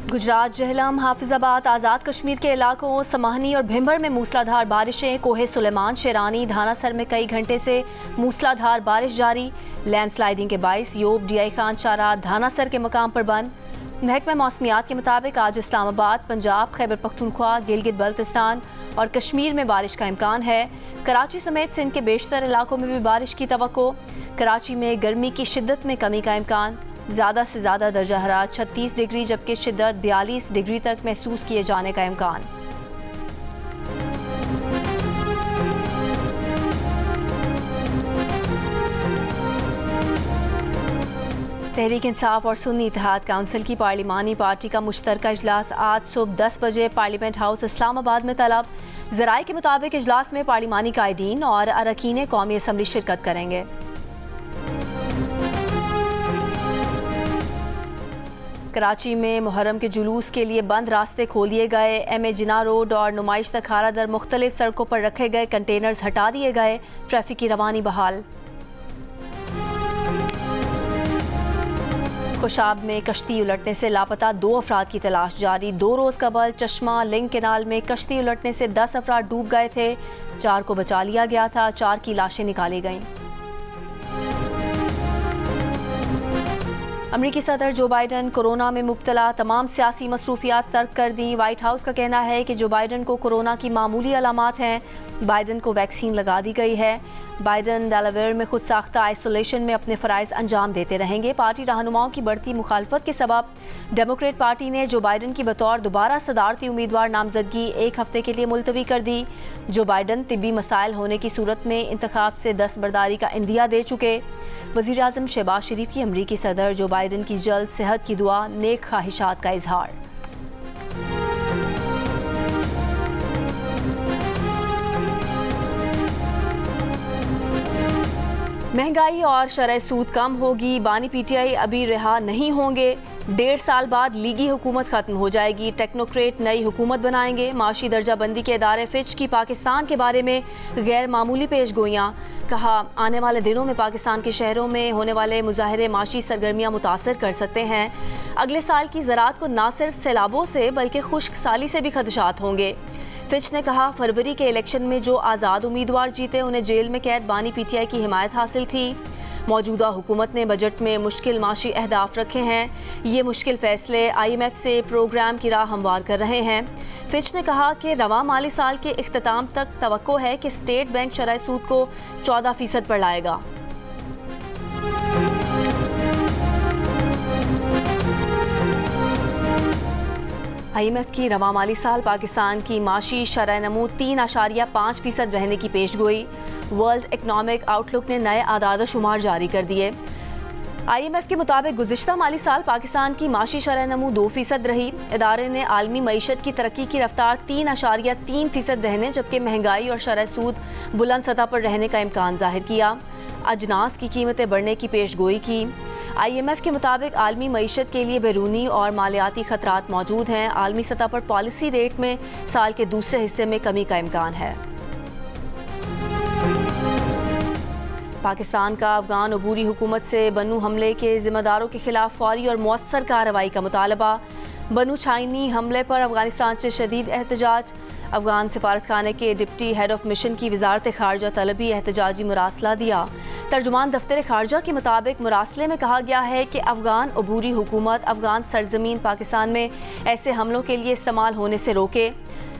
गुजरात, जहलम, हाफिजाबाद, आज़ाद कश्मीर के इलाकों समाहनी और भिंबर में मूसलाधार बारिशें। कोहे सुलेमान, शेरानी, धानासर में कई घंटे से मूसलाधार बारिश जारी। लैंडस्लाइडिंग के बाइस योब, डीआई खान चारा, धानासर के मकाम पर बंद। महकमा मौसमियात के मुताबिक आज इस्लामाबाद, पंजाब, खैबर पख्तूनख्वा, गिलगित बल्तिस्तान और कश्मीर में बारिश का इम्कान है। कराची समेत सिंध के बेशतर इलाकों में भी बारिश की तवक्को। कराची में गर्मी की शिद्दत में कमी का इम्कान। ज़्यादा से ज़्यादा दर्जा हरारत 36 डिग्री जबकि शिद्दत 42 डिग्री तक महसूस किए जाने का इम्कान। तहरीक इंसाफ और सुन्नी इत्तेहाद काउंसिल की पार्लिमानी पार्टी का मुश्तरका इजलास आज सुबह 10 बजे पार्लियामेंट हाउस इस्लामाबाद में तलब। ज़राए के मुताबिक इजलास में पार्लिमानी कायदीन और अरकान कौमी असम्बली शिरकत करेंगे। कराची में मुहर्रम के जुलूस के लिए बंद रास्ते खोल दिए गए। एम.ए. जिना रोड और नुमाइश तक खारा दर मुख्तलिफ सड़कों पर रखे गए कंटेनर्स हटा दिए गए। ट्रैफिक की रवानी बहाल। खुशाब में कश्ती उलटने से लापता 2 अफराद की तलाश जारी। 2 रोज़ कबल चश्मा लिंक केनाल में कश्ती उलटने से 10 अफराद डूब गए थे। 4 को बचा लिया गया था। 4 की लाशें निकाली गईं। अमरीकी सदर जो बाइडन कोरोना में मुब्तला, तमाम सियासी मसरूफियात तर्क कर दी। वाइट हाउस का कहना है कि जो बाइडन को कोरोना की मामूली अलामात हैं। बाइडन को वैक्सीन लगा दी गई है। बाइडन डेलावेयर में खुद साख्ता आइसोलेशन में अपने फ़राइज़ अंजाम देते रहेंगे। पार्टी रहनुमाओं की बढ़ती मुखालफत के सबब डेमोक्रेट पार्टी ने जो बाइडन की बतौर दोबारा सदारती उम्मीदवार नामजदगी 1 हफ्ते के लिए मुलतवी कर दी। जो बाइडन तिब्बी मसाइल होने की सूरत में इंतखाब से दस्तबरदारी का इंदिया दे चुके। वज़ीर आज़म शहबाज शरीफ की अमरीकी सदर जो बाइडन की जल्द सेहत की दुआ, नेक ख्वाहिशात का इजहार। महंगाई और शरह सूद कम होगी। बानी पीटीआई अभी रिहा नहीं होंगे। 1.5 साल बाद लीगी हुकूमत खत्म हो जाएगी। टेक्नोक्रेट नई हुकूमत बनाएंगे। माशी दर्जाबंदी के इदारे फिच की पाकिस्तान के बारे में गैर मामूली पेशगोइयाँ। कहा आने वाले दिनों में पाकिस्तान के शहरों में होने वाले मुजाहरे माशी सरगर्मियाँ मुतासर कर सकते हैं। अगले साल की ज़राअत को न सिर्फ सैलाबों से बल्कि खुश्क साली से भी खदशात होंगे। फिच ने कहा फरवरी के इलेक्शन में जो आज़ाद उम्मीदवार जीते उन्हें जेल में कैद बानी पीटीआई की हिमायत हासिल थी। मौजूदा हुकूमत ने बजट में मुश्किल माशी अहदाफ रखे हैं। ये मुश्किल फ़ैसले IMF से प्रोग्राम की राह हमवार कर रहे हैं। फिच ने कहा कि रवा माली साल के इख्तिताम तक तवक्को है कि स्टेट बैंक शरह सूद को 14% पर लाएगा। IMF की रवा माली साल पाकिस्तान की माशी शरह नमू 3.5% रहने की पेशगोई। वर्ल्ड इकनॉमिक आउटलुक ने नए आदाद शुमार जारी कर दिए। IMF के मुताबिक गुज़िश्ता माली साल पाकिस्तान की माशी शरह नमू 2% रही। इदारे ने आलमी मईशत की तरक्की की रफ्तार 3.3% रहने जबकि महंगाई और शरह सूद बुलंद सतह पर रहने का इम्कान जाहिर किया। अजनास की कीमतें बढ़ने की पेशगोई की। IMF के मुताबिक आलमी मईशत के लिए बैरूनी और मालियाती खतरात मौजूद हैं। आलमी सतह पर पॉलिसी रेट में साल के दूसरे हिस्से में कमी का इम्कान है। पाकिस्तान का अफगान अबूरी हुकूमत से बन्नू हमले के जिम्मेदारों के खिलाफ फौरी और मौसर कार्रवाई का मुतालबा। बन्नू छाइनी हमले पर अफगानिस्तान से शदीद एहतजाज। अफगान सिफारतखाने के डिप्टी हेड ऑफ मिशन की वजारत खारजा तलबी एहतजाजी मुरासला दिया। तर्जुमान दफ्तर खारजा के मुताबिक मुरासले में कहा गया है कि अफगान अबूरी हुकूमत अफगान सरजमीन पाकिस्तान में ऐसे हमलों के लिए इस्तेमाल होने से रोके।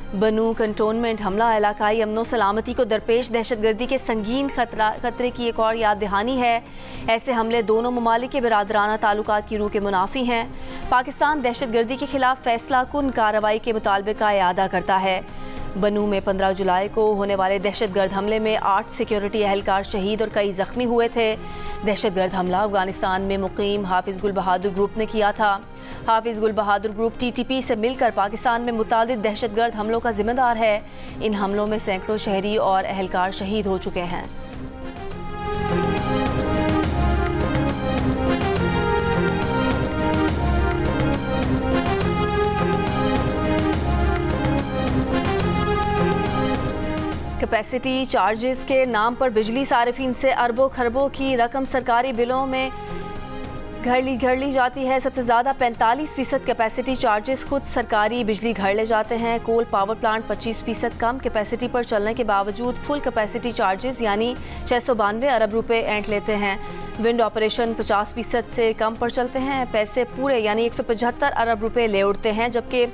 बन्नू कंटोनमेंट हमला इलाकाई अमनो सलामती को दरपेश दहशतगर्दी के संगीन खतरे की एक और याद दहानी है। ऐसे हमले दोनों ममालिक के बिरादराना ताल्लुकात की रूह के मुनाफी हैं। पाकिस्तान दहशतगर्दी के खिलाफ फैसला कुन कार्रवाई के मुतालबे का इयादा करता है। बन्नू में 15 जुलाई को होने वाले दहशतगर्द हमले में 8 सिक्योरिटी एहलकार शहीद और कई जख्मी हुए थे। दहशतगर्द हमला अफगानिस्तान में मुकीम हाफिज गुल बहादुर ग्रुप ने किया था। हाफिज गुल बहादुर ग्रुप TTP से मिलकर पाकिस्तान में मुतादिद दहशतगर्द हमलों का जिम्मेदार है। इन हमलों में सैकड़ों शहरी और एहलकार शहीद हो चुके हैं। कैपेसिटी चार्जेस के नाम पर बिजली सारिफीन से अरबों खरबों की रकम सरकारी बिलों में घर ली जाती है। सबसे ज़्यादा 45% कैपेसिटी चार्जेस खुद सरकारी बिजली घर ले जाते हैं। कोल पावर प्लांट 25% कम कैपेसिटी पर चलने के बावजूद फुल कैपेसिटी चार्जेस यानी 692 अरब रुपए एंट लेते हैं। विंड ऑपरेशन 50% से कम पर चलते हैं, पैसे पूरे यानी 175 अरब रुपए ले उठते हैं, जबकि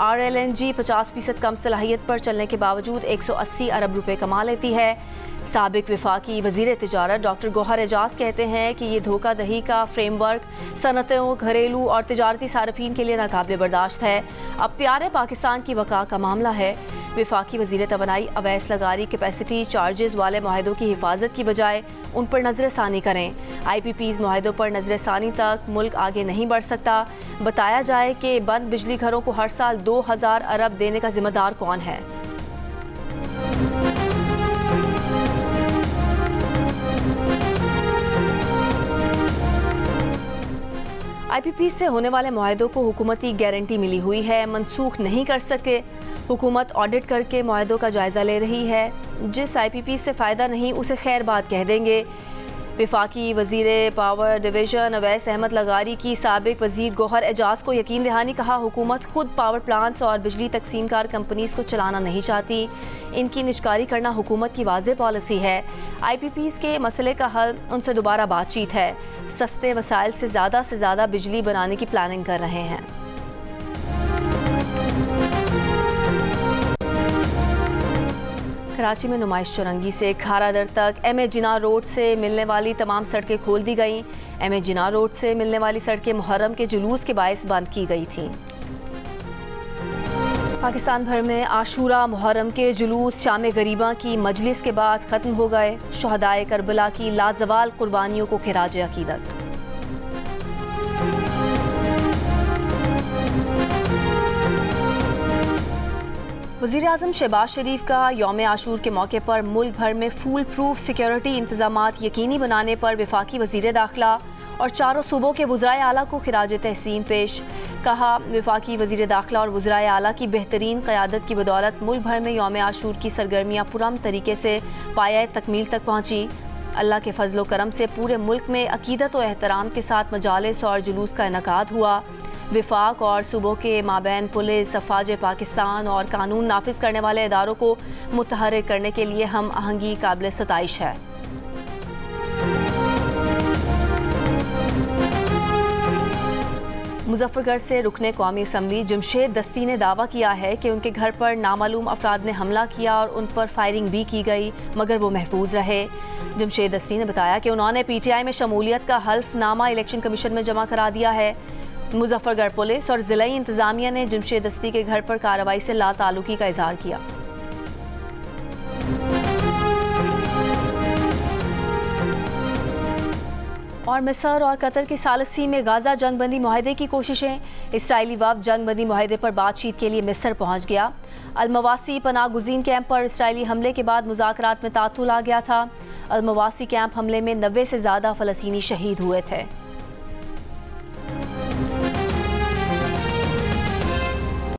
RLNG 50% कम सलाहियत पर चलने के बावजूद 180 अरब रुपए कमा लेती है। साबिक वफाकी वज़ीर तिजारत डॉक्टर गौहर एजाज कहते हैं कि ये धोखाधही का फ्रेमवर्क सनतों, घरेलू और तिजारती सार्फिन के लिए नाकाबिल बर्दाश्त है। अब प्यारे पाकिस्तान की वक़ा का मामला है। वफाकी वज़ीर तवानाई अवैस लगारी कैपेसिटी चार्जेस वाले मुआहदों की हिफाजत की बजाय उन पर नज़रसानी करें। IPPs मुआहदों पर नज़रसानी तक मुल्क आगे नहीं बढ़ सकता। बताया जाए कि बंद बिजली घरों को हर साल 2000 अरब देने का जिम्मेदार कौन है। IPP से होने वाले मुआहदों को हुकूमती गारंटी मिली हुई है, मनसूख नहीं कर सकते। हुकूमत ऑडिट करके मुआहदों का जायज़ा ले रही है। जिस IPP से फ़ायदा नहीं उसे खैर बात कह देंगे। वफाकी वज़ीर पावर डिवीज़न अवैस अहमद लगारी की साबिक वज़ीर गौहर एजाज को यकीन दहानी कहा, हुकूमत खुद पावर प्लांट्स और बिजली तकसीम कार कंपनीज़ को चलाना नहीं चाहती। इनकी निजकारी करना हुकूमत की वाज़ेह पॉलिसी है। IPPs के मसले का हल उनसे दोबारा बातचीत है। सस्ते वसाइल से ज़्यादा बिजली बनाने की प्लानिंग कर रहे हैं। कराची में नुमाइश चौरंगी से खारादर तक MA जिना रोड से मिलने वाली तमाम सड़कें खोल दी गईं। MA जिना रोड से मिलने वाली सड़कें मुहर्रम के जुलूस के बायस बंद की गई थीं। पाकिस्तान भर में आशूरा मुहर्रम के जुलूस शाम गरीबा की मजलिस के बाद ख़त्म हो गए। शहदाए करबला की लाजवाल कुर्बानियों को खिराज अकीदत। वज़ीर आज़म शहबाज शरीफ का यौम आशूर के मौके पर मुल्क भर में फूल प्रूफ सिक्योरिटी इंतजामात यकीनी बनाने पर वफाकी वज़ीर दाखिला और चारों सूबों के वज़राए आला को खिराज तहसीन पेश। कहा, वफाकी वज़ीर दाखिला और वज़राए आला की बेहतरीन क़यादत की बदौलत मुल्क भर में यौम आशूर की सरगर्मियाँ पुरअमन तरीके से पाया तकमील तक पहुँची। अल्लाह के फजलो करम से पूरे मुल्क में अकीदत व एहतराम के साथ मजालिस और जुलूस का इनकाद हुआ। विफाक और सूबों के माबैन पुलिस, अफवाज पाकिस्तान और कानून नाफिज करने वाले इदारों को मुतहर्रिक करने के लिए हम आहंगी काबिल सताइश है। मुजफ्फरगढ़ से रुकने कौमी असम्बली जमशेद दस्ती ने दावा किया है कि उनके घर पर नामालूम अफराद ने हमला किया और उन पर फायरिंग भी की गई, मगर वो महफूज रहे। जमशेद दस्ती ने बताया कि उन्होंने PTI में शमूलियत का हल्फनामा इलेक्शन कमीशन में जमा करा दिया है। मुजफ्फरगढ़ पुलिस और ज़िला इंतज़ामिया ने जमशेद दस्ती के घर पर कार्रवाई से लाताल्लुकी का इजहार किया। और मिस्र और कतर की सालसी में गाजा जंगबंदी मुआहदे की कोशिशें। इसराइली वफ़द जंगबंदी मुआहदे पर बातचीत के लिए मिस्र पहुंच गया। अलमवासी पनाह गुज़ीन कैंप पर इसराइली हमले के बाद मुज़ाकरात में तातुल आ गया था। अलमवासी कैंप हमले में 90 से ज़्यादा फ़लस्तीनी शहीद हुए थे।